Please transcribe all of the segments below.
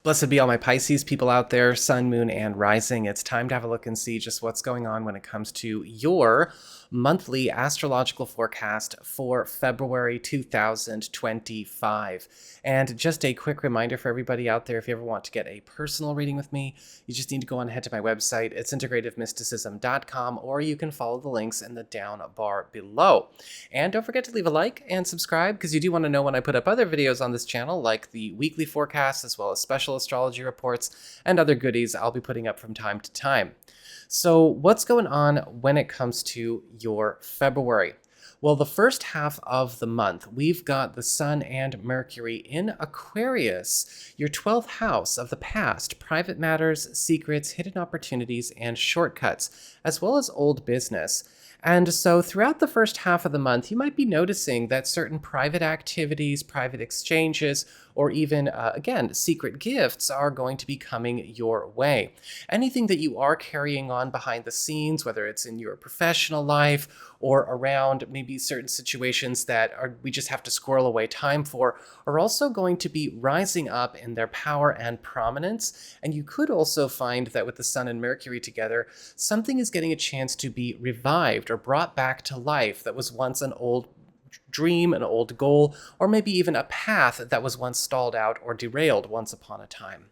Blessed be all my Pisces people out there, Sun, Moon, and Rising. It's time to have a look and see just what's going on when it comes to your monthly astrological forecast for February 2025. And just a quick reminder for everybody out there, if you ever want to get a personal reading with me, you just need to go on ahead to my website. It's integrativemysticism.com, or you can follow the links in the down bar below. And don't forget to leave a like and subscribe, because you do want to know when I put up other videos on this channel, like the weekly forecasts, as well as special astrology reports and other goodies I'll be putting up from time to time. So what's going on when it comes to your February? Well, the first half of the month, we've got the Sun and Mercury in Aquarius, your 12th house of the past, private matters, secrets, hidden opportunities, and shortcuts, as well as old business. And so throughout the first half of the month, you might be noticing that certain private activities, private exchanges, or even, again, secret gifts are going to be coming your way. Anything that you are carrying on behind the scenes, whether it's in your professional life or around maybe certain situations that we just have to squirrel away time for, are also going to be rising up in their power and prominence. And you could also find that with the Sun and Mercury together, something is getting a chance to be revived or brought back to life that was once an old dream, an old goal, or maybe even a path that was once stalled out or derailed once upon a time.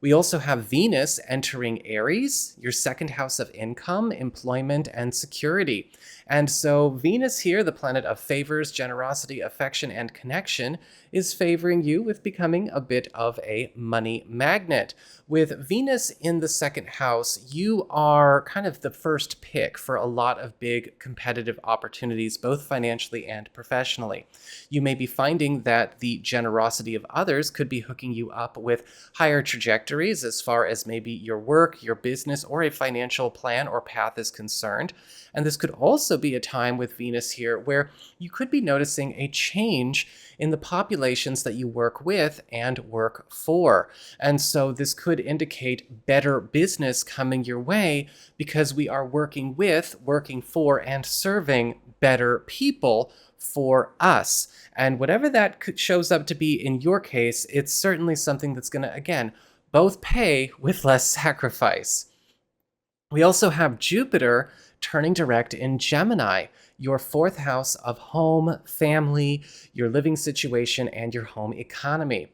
We also have Venus entering Aries, your second house of income, employment, and security. And so Venus here, the planet of favors, generosity, affection, and connection, is favoring you with becoming a bit of a money magnet. With Venus in the second house, you are kind of the first pick for a lot of big competitive opportunities, both financially and professionally. You may be finding that the generosity of others could be hooking you up with higher trajectories as far as maybe your work, your business, or a financial plan or path is concerned. And this could also be a time with Venus here where you could be noticing a change in the populations that you work with and work for. And so this could indicate better business coming your way because we are working with, working for, and serving better people for us. And whatever that shows up to be in your case, it's certainly something that's going to, again, both pay with less sacrifice. We also have Jupiter turning direct in Gemini, your fourth house of home, family, your living situation, and your home economy.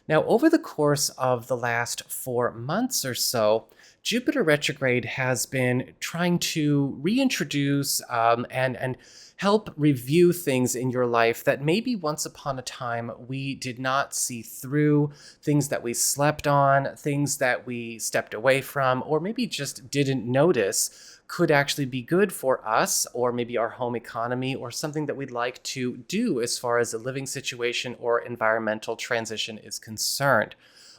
Now, over the course of the last 4 months or so, Jupiter retrograde has been trying to reintroduce and help review things in your life that maybe once upon a time we did not see through, things that we slept on, things that we stepped away from, or maybe just didn't notice could actually be good for us or maybe our home economy or something that we'd like to do as far as a living situation or environmental transition is concerned.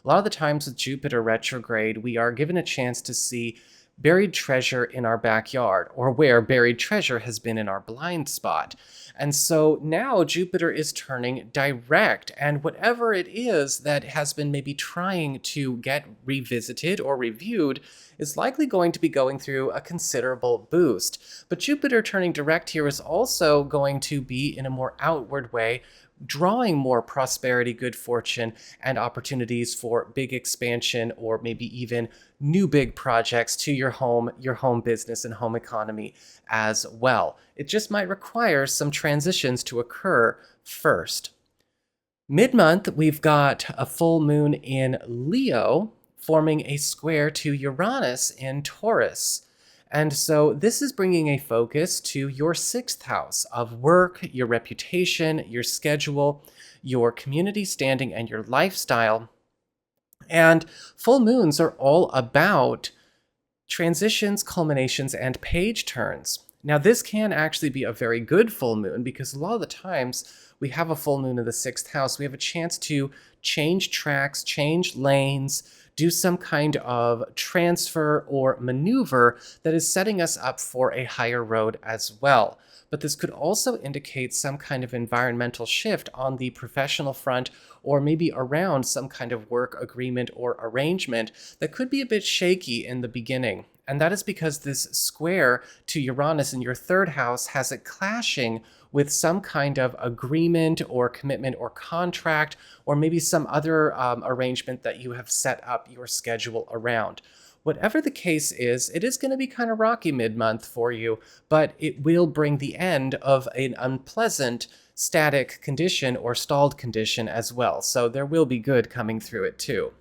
A lot of the times with Jupiter retrograde, we are given a chance to see buried treasure in our backyard, or where buried treasure has been in our blind spot. And so now Jupiter is turning direct, and whatever it is that has been maybe trying to get revisited or reviewed is likely going to be going through a considerable boost. But Jupiter turning direct here is also going to be in a more outward way, drawing more prosperity, good fortune, and opportunities for big expansion or maybe even new big projects to your home business and home economy as well. It just might require some transitions to occur first. Mid-month, we've got a full moon in Leo forming a square to Uranus in Taurus. And so this is bringing a focus to your sixth house of work, your reputation, your schedule, your community standing, and your lifestyle. And full moons are all about transitions, culminations, and page turns. Now, this can actually be a very good full moon because a lot of the times we have a full moon in the sixth house. We have a chance to change tracks, change lanes, do some kind of transfer or maneuver that is setting us up for a higher road as well. But this could also indicate some kind of environmental shift on the professional front, or maybe around some kind of work agreement or arrangement that could be a bit shaky in the beginning. And that is because this square to Uranus in your third house has it clashing with some kind of agreement or commitment or contract, or maybe some other arrangement that you have set up your schedule around. Whatever the case is, it is going to be kind of rocky mid-month for you, but it will bring the end of an unpleasant static condition or stalled condition as well. So there will be good coming through it too.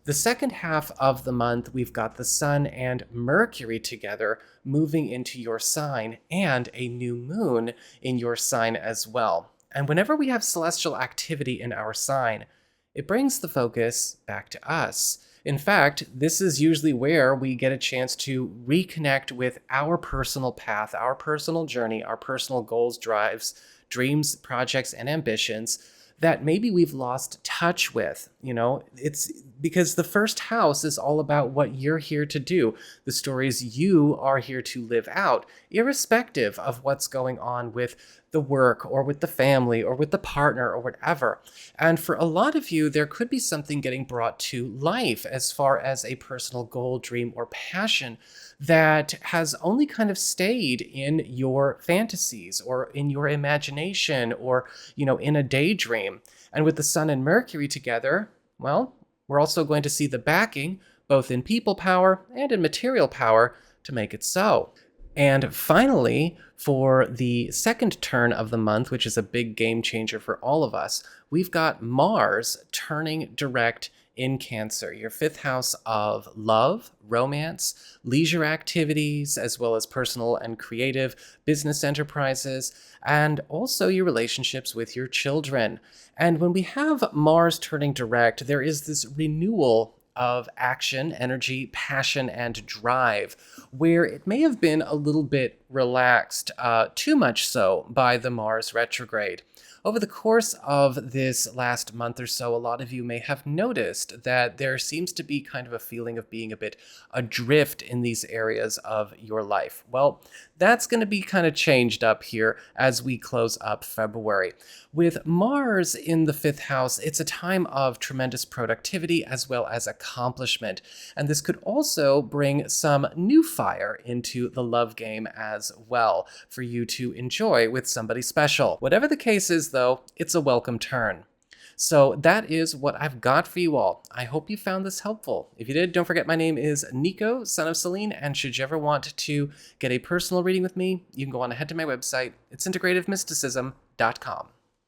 The second half of the month, we've got the Sun and Mercury together moving into your sign, and a new moon in your sign as well. And whenever we have celestial activity in our sign, it brings the focus back to us. In fact, this is usually where we get a chance to reconnect with our personal path, our personal journey, our personal goals, drives, dreams, projects, and ambitions that maybe we've lost touch with. It's because the first house is all about what you're here to do, the stories you are here to live out, irrespective of what's going on with the work or with the family or with the partner or whatever. And for a lot of you, there could be something getting brought to life as far as a personal goal, dream, or passion that has only kind of stayed in your fantasies or in your imagination or, in a daydream. And with the Sun and Mercury together, well, we're also going to see the backing, both in people power and in material power, to make it so. And finally, for the second turn of the month, which is a big game changer for all of us, we've got Mars turning direct in Cancer, your fifth house of love, romance, leisure activities, as well as personal and creative business enterprises, and also your relationships with your children. And when we have Mars turning direct, there is this renewal of action, energy, passion, and drive, where it may have been a little bit relaxed, too much so by the Mars retrograde. Over the course of this last month or so, a lot of you may have noticed that there seems to be kind of a feeling of being a bit adrift in these areas of your life. Well, that's going to be kind of changed up here as we close up February. With Mars in the fifth house, it's a time of tremendous productivity as well as accomplishment. And this could also bring some new fire into the love game as well for you to enjoy with somebody special. Whatever the case is, though, it's a welcome turn. So that is what I've got for you all. I hope you found this helpful. If you did, don't forget my name is Nico, Son of Selene, and should you ever want to get a personal reading with me, you can go on ahead to my website. It's integrativemysticism.com.